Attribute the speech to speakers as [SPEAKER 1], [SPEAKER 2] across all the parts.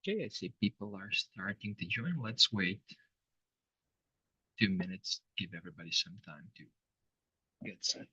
[SPEAKER 1] Okay, I see people are starting to join. Let's wait 2 minutes, give everybody some time to get set.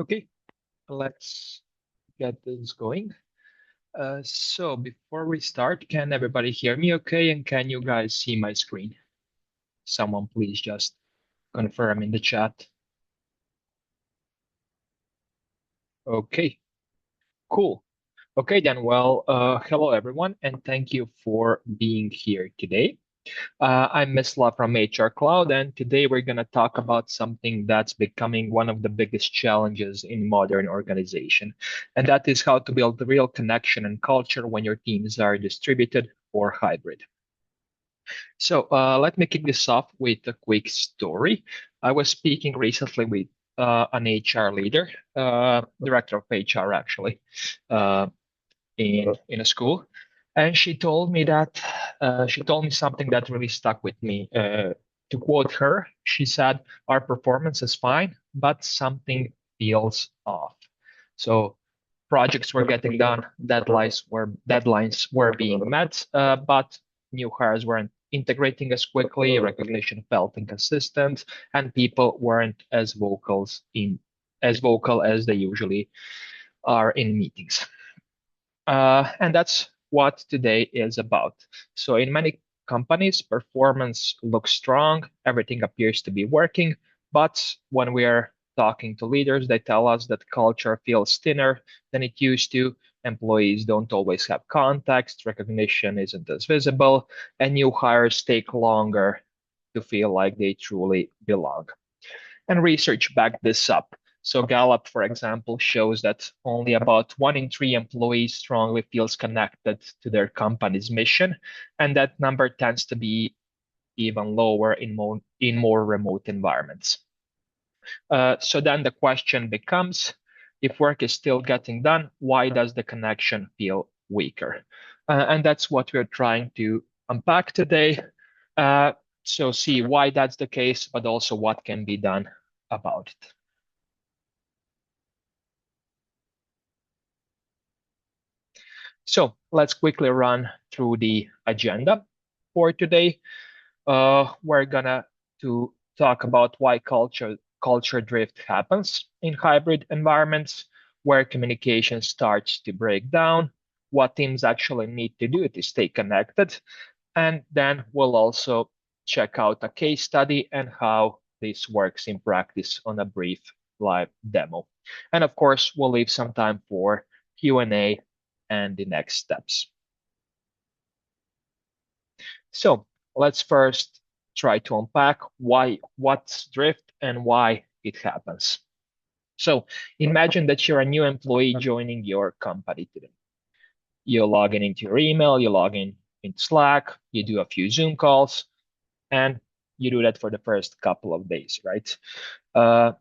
[SPEAKER 1] Okay, let's get this going. So before we start, can everybody hear me okay? And can you guys see my screen? Someone please just confirm in the chat. Okay, cool. Okay, then, well, hello everyone, and thank you for being here today. I'm Mislav from HRCloud, and today we're going to talk about something that's becoming one of the biggest challenges in modern organization, and that is how to build real connection and culture when your teams are distributed or hybrid. So let me kick this off with a quick story. I was speaking recently with an HR leader, director of HR actually, uh, in a school, and she told me something that really stuck with me. To quote her, she said, "Our performance is fine, but something feels off." So projects were getting done, deadlines were being met, but new hires weren't integrating as quickly, recognition felt inconsistent, and people weren't as vocal as they usually are in meetings. And that's what today is about. So, in many companies, performance looks strong, everything appears to be working. But when we are talking to leaders, they tell us that culture feels thinner than it used to. Employees don't always have context, recognition isn't as visible, and new hires take longer to feel like they truly belong. And research backed this up. So Gallup, for example, shows that only about 1 in 3 employees strongly feels connected to their company's mission, and that number tends to be even lower in more remote environments. So then the question becomes, if work is still getting done, why does the connection feel weaker? And that's what we're trying to unpack today. Uh, so see why that's the case, but also what can be done about it. So let's quickly run through the agenda for today. We're gonna to talk about why culture drift happens in hybrid environments, where communication starts to break down, what teams actually need to do to stay connected, and then we'll also check out a case study and how this works in practice on a brief live demo. And of course, we'll leave some time for Q&A and the next steps. So let's first try to unpack what's drift and why it happens. So imagine that you're a new employee joining your company today. You log in into your email, you log in into Slack, you do a few Zoom calls, and you do that for the first couple of days, right? Uh,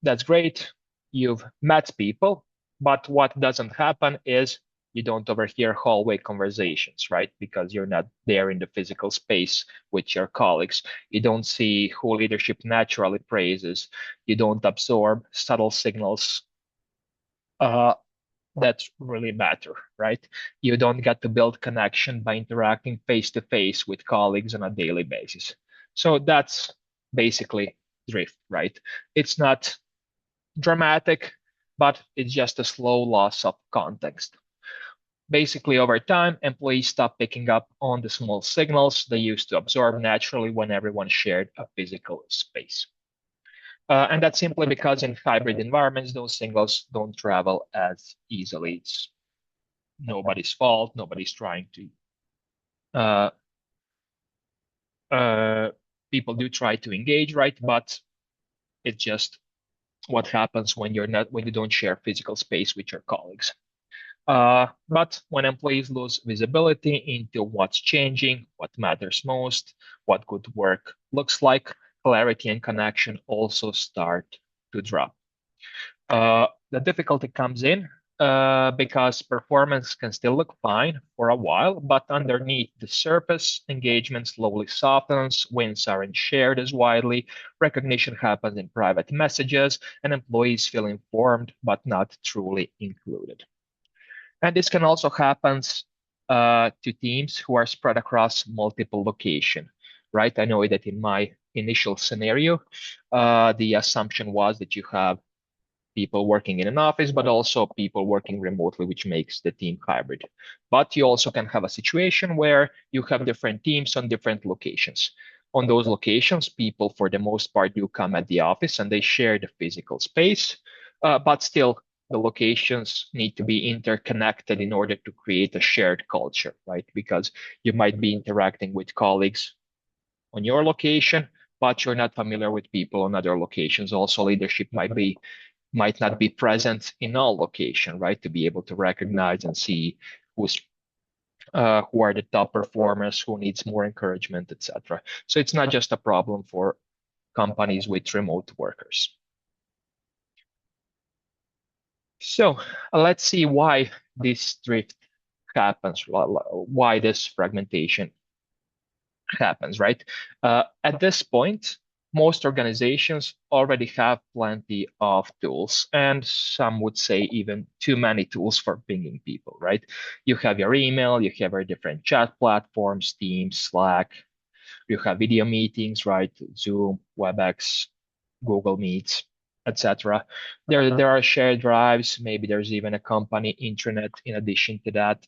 [SPEAKER 1] that's great. You've met people, but what doesn't happen is you don't overhear hallway conversations, right? Because you're not there in the physical space with your colleagues. You don't see who leadership naturally praises. You don't absorb subtle signals uh, that really matter, right? You don't get to build connection by interacting face to face with colleagues on a daily basis. So that's basically drift, right? It's not dramatic, but it's just a slow loss of context. Basically, over time, employees stop picking up on the small signals they used to absorb naturally when everyone shared a physical space. And that's simply because in hybrid environments, those signals don't travel as easily. It's nobody's fault. Nobody's trying to. Uh, uh, People do try to engage, right? But it's just what happens when you don't share physical space with your colleagues. But when employees lose visibility into what's changing, what matters most, what good work looks like, clarity and connection also start to drop. The difficulty comes in because performance can still look fine for a while, but underneath the surface, engagement slowly softens, wins aren't shared as widely, recognition happens in private messages, and employees feel informed but not truly included. And this can also happen to teams who are spread across multiple locations, right? I know that in my initial scenario, the assumption was that you have people working in an office, but also people working remotely, which makes the team hybrid. But you also can have a situation where you have different teams on different locations. On those locations, people, for the most part, do come at the office and they share the physical space, but still the locations need to be interconnected in order to create a shared culture, right? Because you might be interacting with colleagues on your location, but you're not familiar with people on other locations. Also, leadership might not be present in all location, right? To be able to recognize and see who are the top performers, who needs more encouragement, etc. So it's not just a problem for companies with remote workers. So let's see why this drift happens, why this fragmentation happens, right? At this point, most organizations already have plenty of tools, and some would say even too many tools for pinging people, right? You have your email, you have your different chat platforms, Teams, Slack, you have video meetings, right? Zoom, WebEx, Google Meets, etc. There are shared drives, maybe there's even a company intranet in addition to that,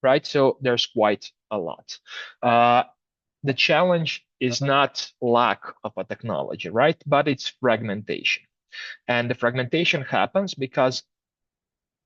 [SPEAKER 1] right? So there's quite a lot. The challenge is not lack of a technology, right? But it's fragmentation. And the fragmentation happens because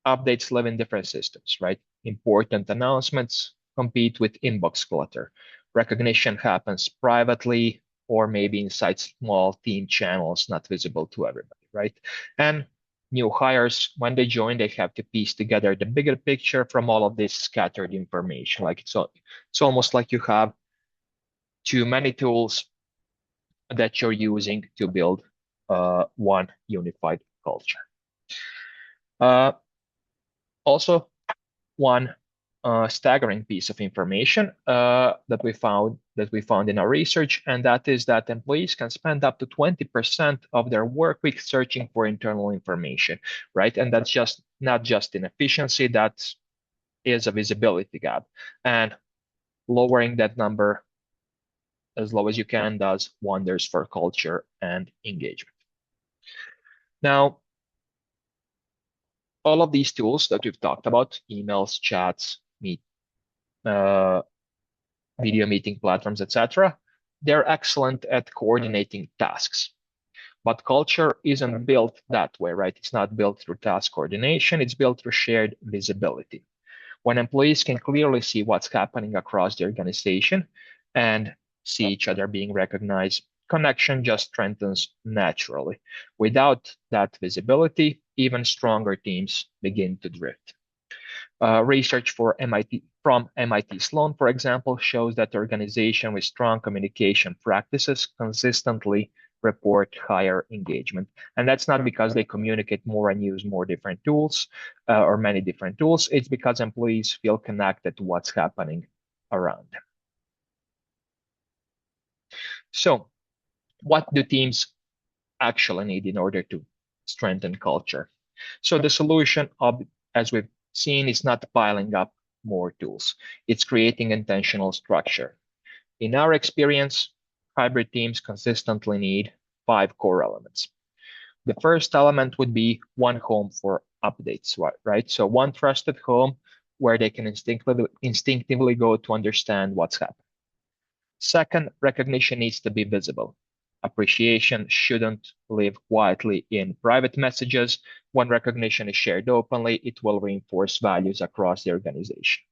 [SPEAKER 1] updates live in different systems, right? Important announcements compete with inbox clutter. Recognition happens privately or maybe inside small team channels not visible to everybody, right? And new hires, when they join, they have to piece together the bigger picture from all of this scattered information. Like it's almost like you have too many tools that you're using to build one unified culture. Also, one staggering piece of information that we found in our research, and that is that employees can spend up to 20% of their work week searching for internal information, right? And that's just not just inefficiency, that is a visibility gap. And lowering that number as low as you can does wonders for culture and engagement. Now, all of these tools that we've talked about, emails, chats, video meeting platforms, etc., they're excellent at coordinating tasks. But culture isn't built that way, right? It's not built through task coordination, it's built through shared visibility. When employees can clearly see what's happening across the organization and see each other being recognized, connection just strengthens naturally. Without that visibility, even stronger teams begin to drift. Research from MIT Sloan, for example, shows that organizations with strong communication practices consistently report higher engagement. And that's not because they communicate more and use more different tools or many different tools. It's because employees feel connected to what's happening around them. So what do teams actually need in order to strengthen culture? So the solution, as we've seen, is not piling up more tools. It's creating intentional structure. In our experience, hybrid teams consistently need 5 core elements. The first element would be one home for updates, right? So one trusted home where they can instinctively go to understand what's happening. Second, recognition needs to be visible. Appreciation shouldn't live quietly in private messages. When recognition is shared openly, it will reinforce values across the organization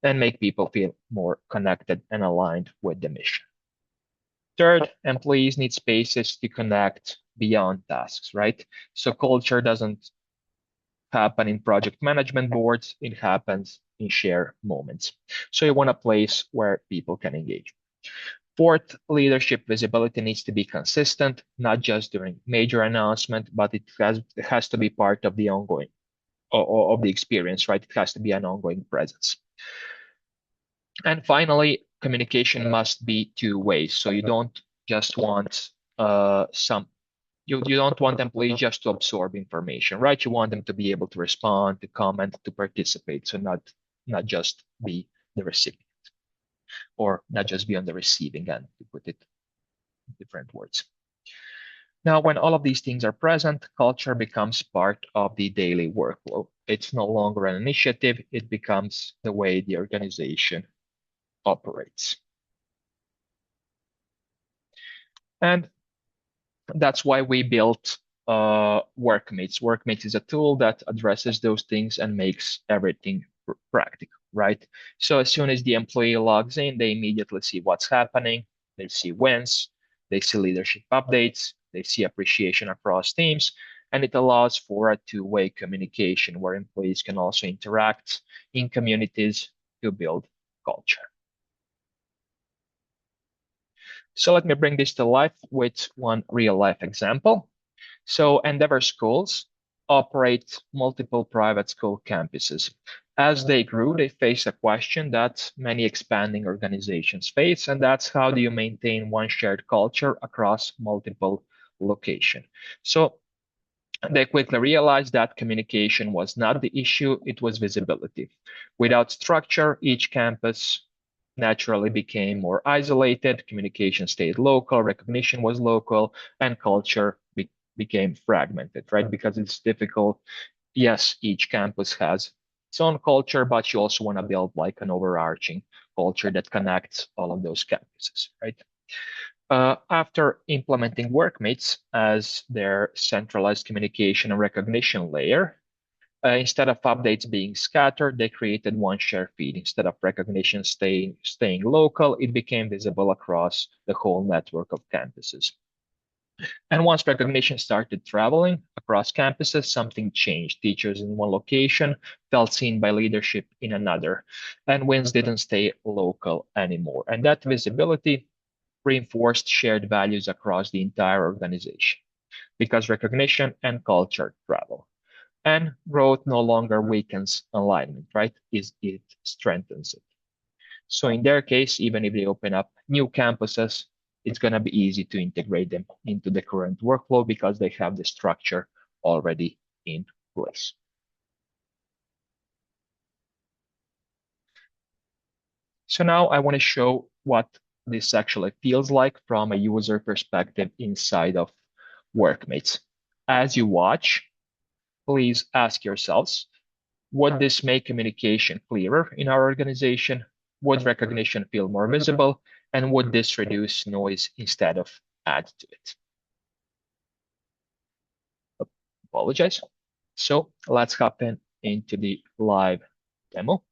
[SPEAKER 1] and make people feel more connected and aligned with the mission. Third, employees need spaces to connect beyond tasks, right? So culture doesn't happen in project management boards, it happens in shared moments. So you want a place where people can engage. Fourth, leadership visibility needs to be consistent, not just during major announcement, but it has to be part of the ongoing of the experience, right? It has to be an ongoing presence. And finally, communication must be two ways. So you don't just want you don't want employees just to absorb information, right? You want them to be able to respond, to comment, to participate. So not just be the recipient, or not just be on the receiving end, to put it in different words. Now, when all of these things are present, culture becomes part of the daily workflow. It's no longer an initiative, it becomes the way the organization operates. And that's why we built Workmates. Workmates is a tool that addresses those things and makes everything practical, right? So as soon as the employee logs in, they immediately see what's happening. They see wins, they see leadership updates, they see appreciation across teams, and it allows for a two-way communication where employees can also interact in communities to build culture. So let me bring this to life with one real-life example. So Endeavor schools operate multiple private school campuses. As they grew, they faced a question that many expanding organizations face, and that's how do you maintain one shared culture across multiple locations? So they quickly realized that communication was not the issue, it was visibility. Without structure, each campus naturally became more isolated, communication stayed local, recognition was local, and culture became fragmented, right? Because it's difficult. Yes, each campus has its own culture, but you also want to build like an overarching culture that connects all of those campuses, right? After implementing Workmates as their centralized communication and recognition layer, instead of updates being scattered, they created one shared feed. Instead of recognition staying local, it became visible across the whole network of campuses. And once recognition started traveling across campuses, something changed. Teachers in one location felt seen by leadership in another, and wins didn't stay local anymore. And that visibility reinforced shared values across the entire organization because recognition and culture travel. And growth no longer weakens alignment, right? It strengthens it. So in their case, even if they open up new campuses, it's going to be easy to integrate them into the current workflow because they have the structure already in place. So now I want to show what this actually feels like from a user perspective inside of Workmates. As you watch, please ask yourselves, would this make communication clearer in our organization? Would recognition feel more visible? And would this reduce noise instead of add to it? Apologize. So let's hop into the live demo.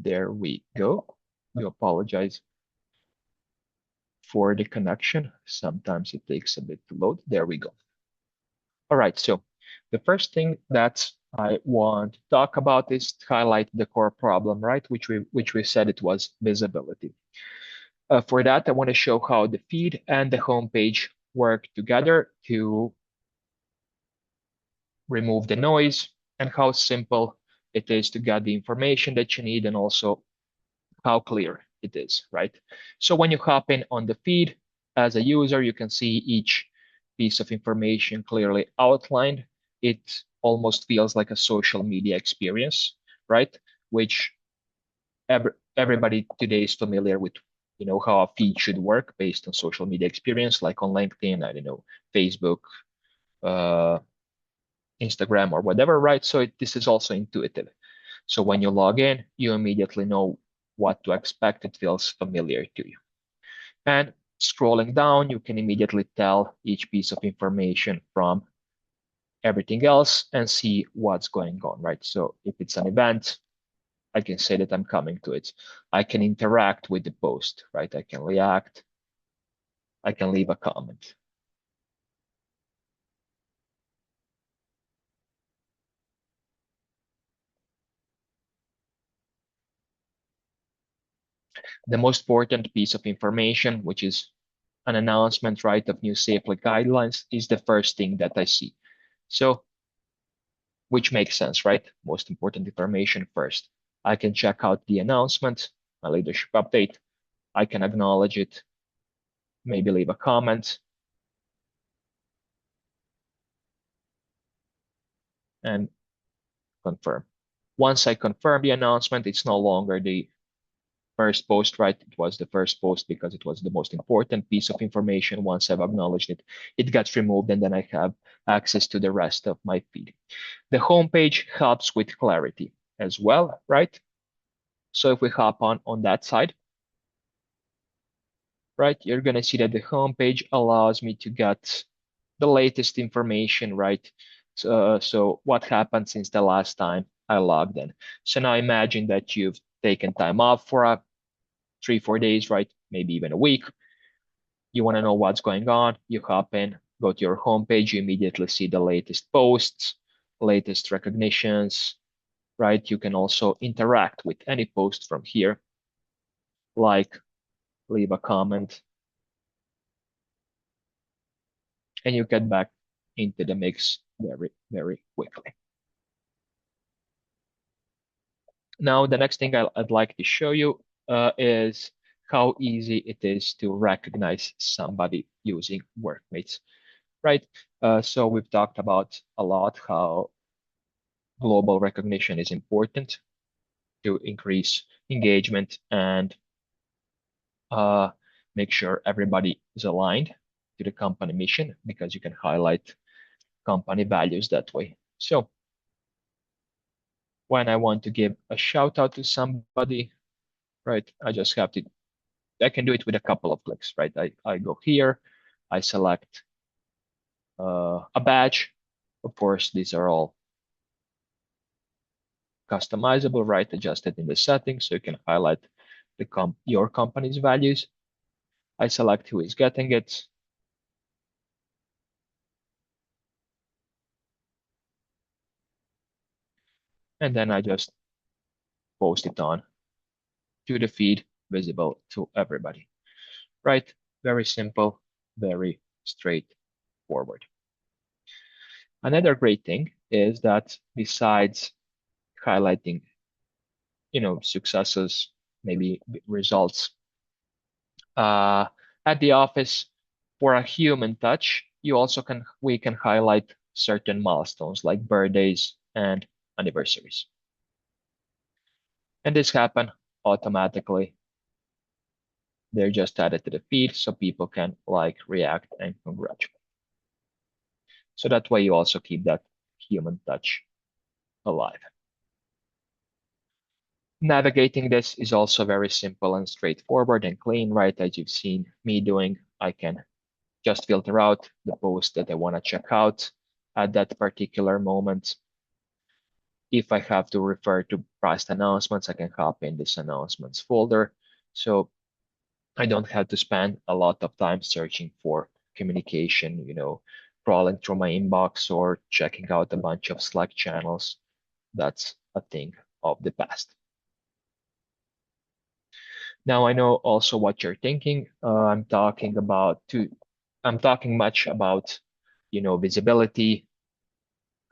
[SPEAKER 1] There we go. I apologize for the connection. Sometimes it takes a bit to load. There we go. All right, so the first thing that I want to talk about is to highlight the core problem, right? Which we said it was visibility. For that, I want to show how the feed and the homepage work together to remove the noise and how simple it is to get the information that you need and also how clear it is, right? So when you hop in on the feed as a user, you can see each piece of information clearly outlined. It almost feels like a social media experience, right? Which everybody today is familiar with, how a feed should work based on social media experience, like on LinkedIn, I don't know, Facebook, uh, Instagram, or whatever, right? So this is also intuitive. So when you log in, you immediately know what to expect. It feels familiar to you. And scrolling down, you can immediately tell each piece of information from everything else and see what's going on, right? So if it's an event, I can say that I'm coming to it. I can interact with the post, right? I can react. I can leave a comment. The most important piece of information, which is an announcement, right, of new safety guidelines, is the first thing that I see. So, which makes sense, right? Most important information first. I can check out the announcement, my leadership update. I can acknowledge it, maybe leave a comment, and confirm. Once I confirm the announcement, it's no longer the first post, right? It was the first post because it was the most important piece of information. Once I've acknowledged it, it gets removed, and then I have access to the rest of my feed. The homepage helps with clarity as well, right? So if we hop on that side, right, you're going to see that the homepage allows me to get the latest information, right? So what happened since the last time I logged in. So now imagine that you've taken time off for 3-4 days, right? Maybe even a week. You want to know what's going on. You hop in, go to your homepage, you immediately see the latest posts, latest recognitions, right? You can also interact with any post from here, like leave a comment, and you get back into the mix very, very quickly. Now, the next thing I'd like to show you is how easy it is to recognize somebody using Workmates, right? So we've talked about a lot how global recognition is important to increase engagement and uh, make sure everybody is aligned to the company mission because you can highlight company values that way. So when I want to give a shout out to somebody, right, I can do it with a couple of clicks, right? I go here, I select a badge. Of course, these are all customizable, right? Adjusted in the settings, so you can highlight your company's values. I select who is getting it. And then I just post it on to the feed, visible to everybody, right? Very simple, very straightforward. Another great thing is that besides highlighting, successes, maybe results, uh, at the office for a human touch, we can highlight certain milestones like birthdays and anniversaries. And this happen automatically. They're just added to the feed so people can like, react, and congratulate. So that way you also keep that human touch alive. Navigating this is also very simple and straightforward and clean, right? As you've seen me doing, I can just filter out the post that I want to check out at that particular moment. if I have to refer to past announcements, I can hop in this announcements folder. So I don't have to spend a lot of time searching for communication, crawling through my inbox or checking out a bunch of Slack channels. That's a thing of the past. Now I know also what you're thinking. I'm talking much about, visibility,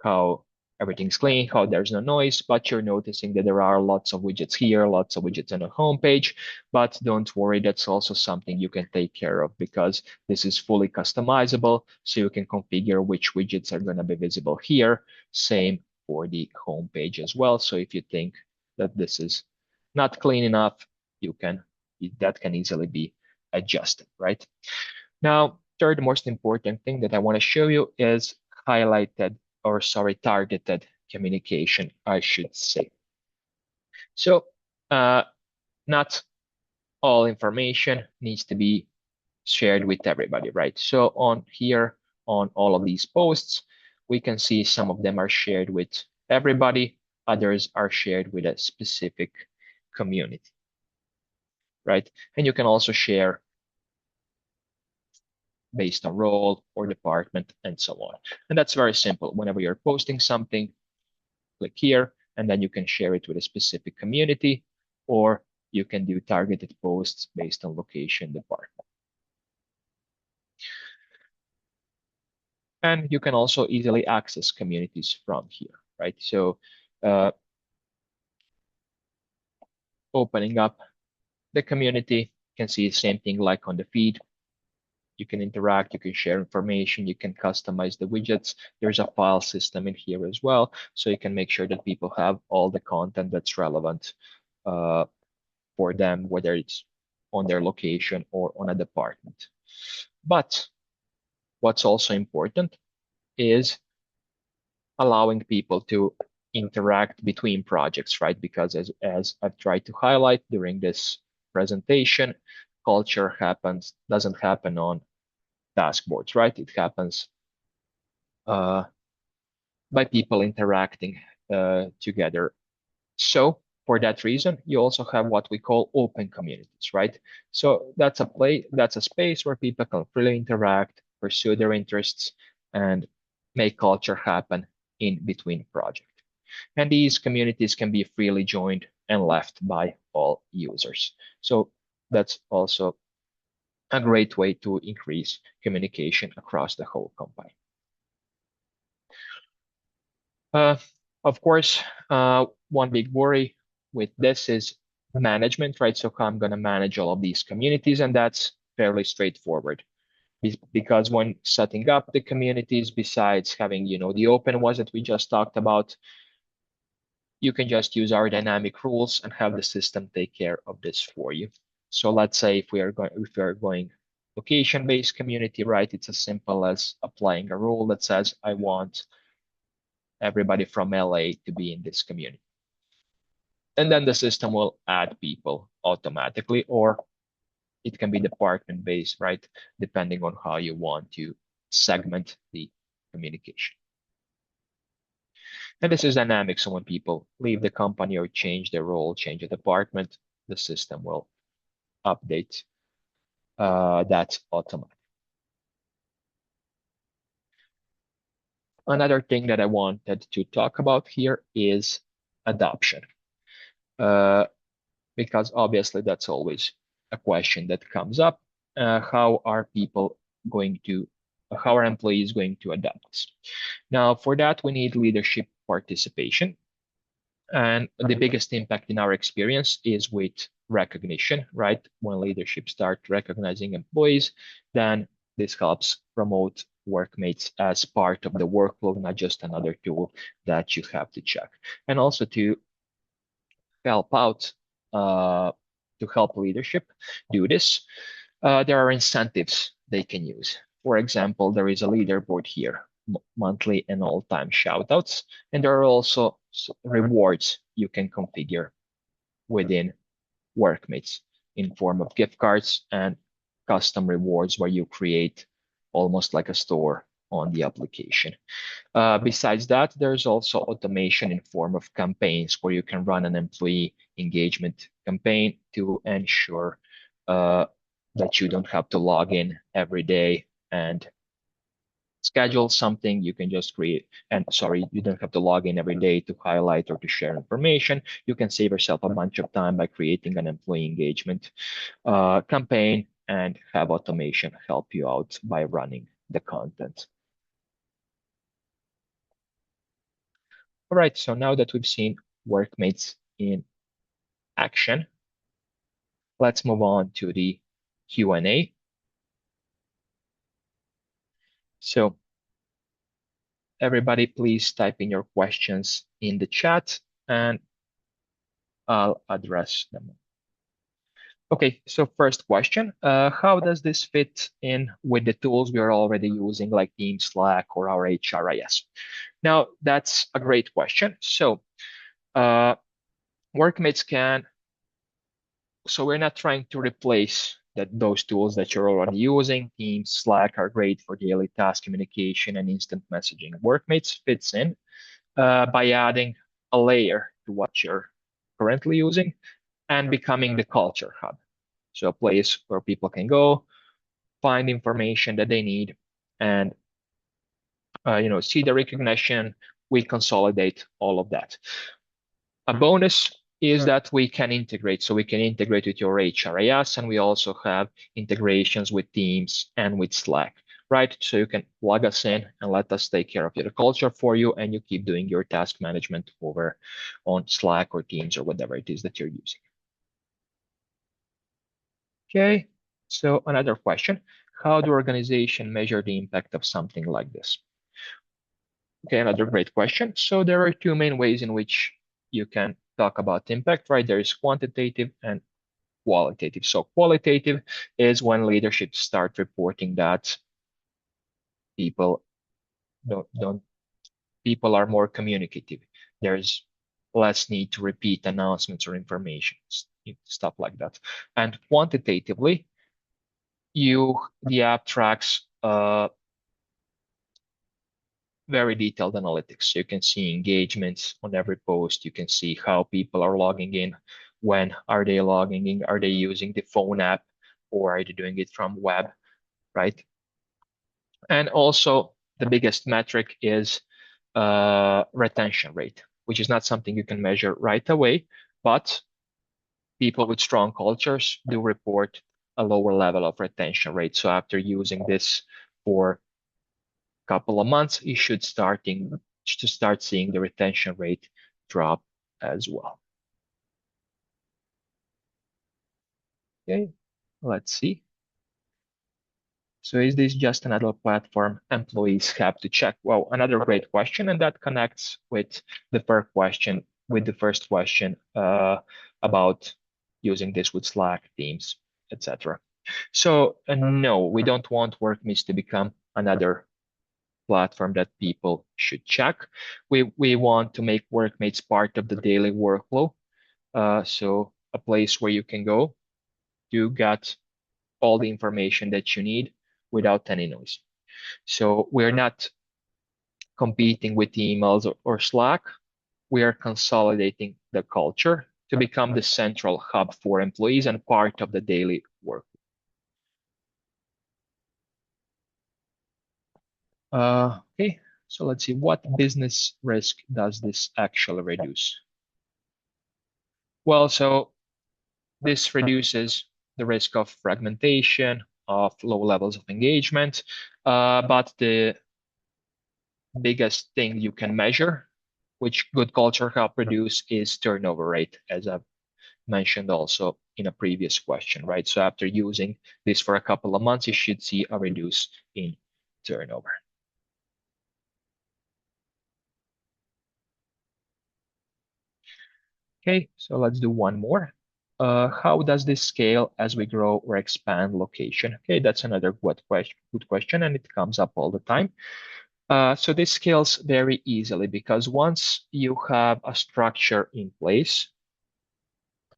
[SPEAKER 1] how everything's clean, how there's no noise, but you're noticing that there are lots of widgets here, lots of widgets on the home page. But don't worry, that's also something you can take care of because this is fully customizable. So you can configure which widgets are going to be visible here. Same for the home page as well. So if you think that this is not clean enough, that can easily be adjusted, right? Now, third most important thing that I want to show you is targeted communication, I should say. So not all information needs to be shared with everybody, right? So on here, on all of these posts, we can see some of them are shared with everybody, others are shared with a specific community, right? And you can also share based on role or department and so on. And that's very simple. Whenever you're posting something, click here, and then you can share it with a specific community, or you can do targeted posts based on location department. And you can also easily access communities from here, right? So opening up the community, you can see the same thing like on the feed. You can interact, you can share information, you can customize the widgets. There's a file system in here as well, so you can make sure that people have all the content that's relevant for them, whether it's on their location or on a department. But what's also important is allowing people to interact between projects, right? Because as I've tried to highlight during this presentation, culture doesn't happen on task boards, right? It happens by people interacting together. So for that reason, you also have what we call open communities, right? So that's a space where people can freely interact, pursue their interests, and make culture happen in between projects. And these communities can be freely joined and left by all users. So that's also a great way to increase communication across the whole company. Of course, one big worry with this is management, right? So I'm going to manage all of these communities, and that's fairly straightforward. Because when setting up the communities, besides having, the open ones that we just talked about, you can just use our dynamic rules and have the system take care of this for you. So let's say if we are going location-based community, right? It's as simple as applying a rule that says I want everybody from LA to be in this community. And then the system will add people automatically, or it can be department-based, right? Depending on how you want to segment the communication. And this is dynamic, so when people leave the company or change their role, change the department, the system will update that automatically. Another thing that I wanted to talk about here is adoption, because obviously that's always a question that comes up. How are employees going to adapt this? Now, for that, we need leadership participation. And the biggest impact in our experience is with recognition, right? When leadership start recognizing employees, then this helps promote Workmates as part of the workflow, not just another tool that you have to check. And also to help out, to help leadership do this, there are incentives they can use. For example, there is a leaderboard here, monthly and all-time shoutouts, and there are also rewards you can configure within Workmates in form of gift cards and custom rewards where you create almost like a store on the application. Besides that, there's also automation in form of campaigns where you can run an employee engagement campaign to ensure that you don't have to log in every day and schedule something. You can just create, and sorry, you don't have to log in every day to highlight or to share information. You can save yourself a bunch of time by creating an employee engagement campaign and have automation help you out by running the content. All right, so now that we've seen Workmates in action, let's move on to the Q&A. So everybody, please type in your questions in the chat and I'll address them. Okay, so first question, how does this fit in with the tools we are already using like Teams, Slack, or our HRIS? Now, that's a great question. So Workmates can, so we're not trying to replace those tools that you're already using. Teams, Slack are great for daily task communication and instant messaging. Workmates fits in by adding a layer to what you're currently using and becoming the culture hub. So a place where people can go, find information that they need, and see the recognition. We consolidate all of that. A bonus is that we can integrate. So we can integrate with your HRIS, and we also have integrations with Teams and with Slack, right? So you can plug us in and let us take care of your culture for you, and you keep doing your task management over on Slack or Teams or whatever it is that you're using. Okay, so another question. How do organizations measure the impact of something like this? Okay, another great question. So there are two main ways in which you can talk about impact, right? There is quantitative and qualitative. So qualitative is when leadership start reporting that people people are more communicative. There's less need to repeat announcements or information, stuff like that. And quantitatively, the app tracks very detailed analytics. So you can see engagements on every post. You can see how people are logging in. When are they logging in? Are they using the phone app or are they doing it from web, right? And also the biggest metric is retention rate, which is not something you can measure right away, but people with strong cultures do report a lower level of retention rate. So after using this for couple of months, you should start seeing the retention rate drop as well. Okay, let's see. So is this just another platform employees have to check? Well, another great question, and that connects with the first question about using this with Slack, Teams, etc. So no, we don't want Workmates to become another platform that people should check. We want to make Workmates part of the daily workflow. So a place where you can go to get all the information that you need without any noise. So we're not competing with emails or Slack. We are consolidating the culture to become the central hub for employees and part of the daily work. Okay, so let's see, what business risk does this actually reduce? Well, so this reduces the risk of fragmentation, of low levels of engagement, but the biggest thing you can measure, which good culture help reduce, is turnover rate, as I've mentioned also in a previous question, right? So after using this for a couple of months, you should see a reduce in turnover. Okay, so let's do one more. How does this scale as we grow or expand location? Okay, that's another good question, and it comes up all the time. So this scales very easily because once you have a structure in place,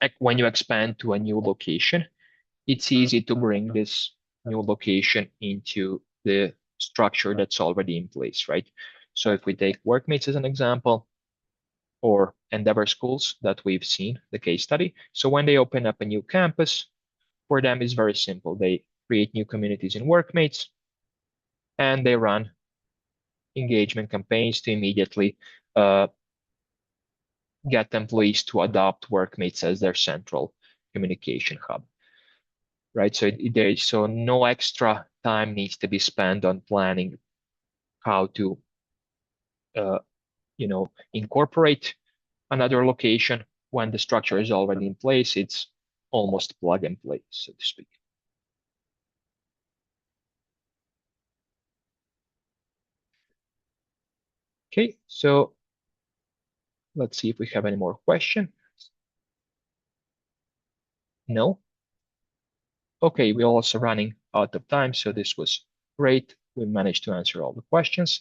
[SPEAKER 1] like when you expand to a new location, it's easy to bring this new location into the structure that's already in place, right? So if we take Workmates as an example, or Endeavor schools that we've seen, the case study. So when they open up a new campus, for them is very simple. They create new communities in Workmates, and they run engagement campaigns to immediately uh, get employees to adopt Workmates as their central communication hub, right? So no extra time needs to be spent on planning how to, uh, incorporate another location. When the structure is already in place, it's almost plug and play, so to speak. Okay, so let's see if we have any more questions. No? Okay, we're also running out of time, so this was great. We managed to answer all the questions.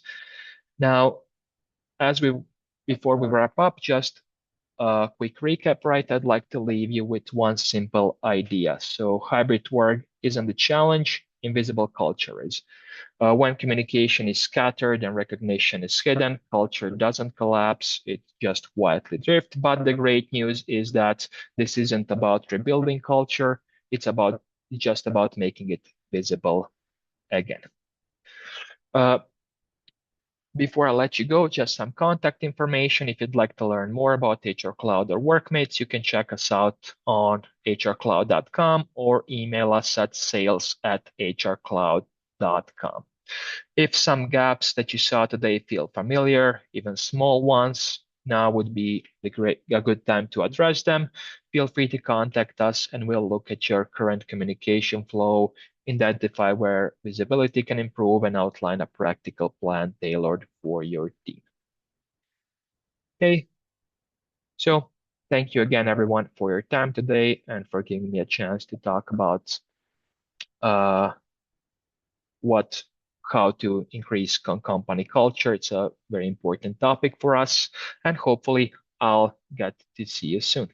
[SPEAKER 1] Now, before we wrap up, just a quick recap, right? I'd like to leave you with one simple idea. So hybrid work isn't the challenge, invisible culture is. When communication is scattered and recognition is hidden, culture doesn't collapse, it just quietly drifts. But the great news is that this isn't about rebuilding culture, it's just about making it visible again. Before I let you go, just some contact information. If you'd like to learn more about HRCloud or Workmates, you can check us out on hrcloud.com or email us at sales@hrcloud.com. If some gaps that you saw today feel familiar, even small ones, now would be a good time to address them. Feel free to contact us and we'll look at your current communication flow, identify where visibility can improve, and outline a practical plan tailored for your team. Okay, so thank you again, everyone, for your time today and for giving me a chance to talk about uh, how to increase company culture. It's a very important topic for us, and hopefully I'll get to see you soon.